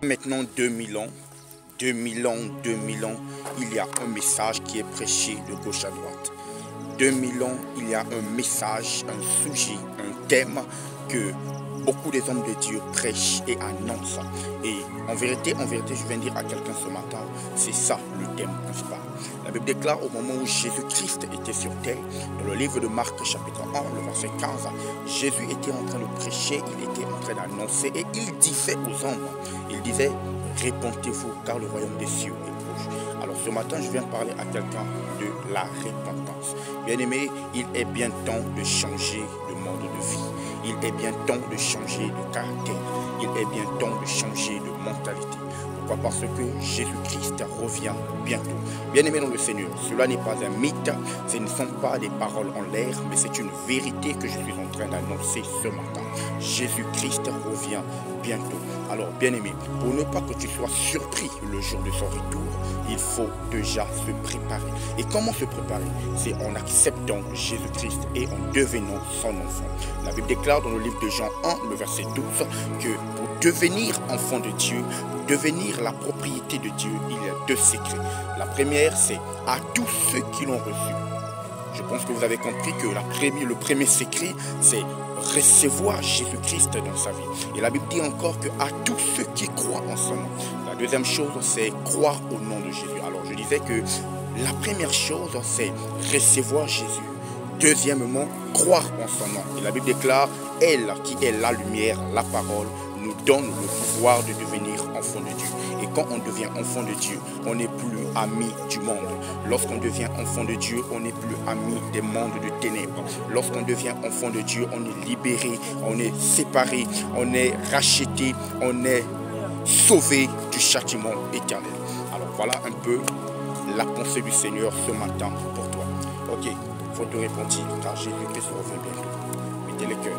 Maintenant 2000 ans, il y a un message qui est prêché de gauche à droite. 2000 ans, il y a un message, un sujet, un thème que beaucoup des hommes de Dieu prêchent et annoncent. Et en vérité, je viens dire à quelqu'un ce matin, c'est ça le thème principal. La Bible déclare au moment où Jésus-Christ était sur terre, dans le livre de Marc chapitre 1, le verset 15, Jésus était en train de prêcher, il était en train d'annoncer et il disait aux hommes, il disait, répentez-vous car le royaume des cieux est proche. Alors ce matin, je viens parler à quelqu'un de la repentance. Bien-aimé, il est bien temps de changer de mode de vie. Il est bien temps de changer de caractère. Il est bien temps de changer de mentalité. Pourquoi? Parce que Jésus-Christ revient bientôt. Bien-aimé dans le Seigneur, cela n'est pas un mythe, ce ne sont pas des paroles en l'air, mais c'est une vérité que je suis en train d'annoncer ce matin. Jésus-Christ revient bientôt. Alors, bien-aimé, pour ne pas que tu sois surpris le jour de son retour, il faut déjà se préparer. Et comment se préparer? C'est en acceptant Jésus-Christ et en devenant son enfant. La Bible déclare dans le livre de Jean 1, le verset 12, que pour devenir enfant de Dieu, pour devenir la propriété de Dieu, il y a deux secrets. La première, c'est à tous ceux qui l'ont reçu. Je pense que vous avez compris que le premier secret, c'est recevoir Jésus-Christ dans sa vie. Et la Bible dit encore que à tous ceux qui croient en son nom. La deuxième chose, c'est croire au nom de Jésus. Alors, je disais que la première chose, c'est recevoir Jésus. Deuxièmement, croire en son nom. Et la Bible déclare, elle qui est la lumière, la parole, nous donne le pouvoir de devenir enfant de Dieu. Et quand on devient enfant de Dieu, on n'est plus ami du monde. Lorsqu'on devient enfant de Dieu, on n'est plus ami des mondes de ténèbres. Lorsqu'on devient enfant de Dieu, on est libéré, on est séparé, on est racheté, on est sauvé du châtiment éternel. Alors voilà un peu la pensée du Seigneur ce matin pour toi. Ok, il faut te repentir car Jésus-Christ revient bientôt. Mettez le cœur.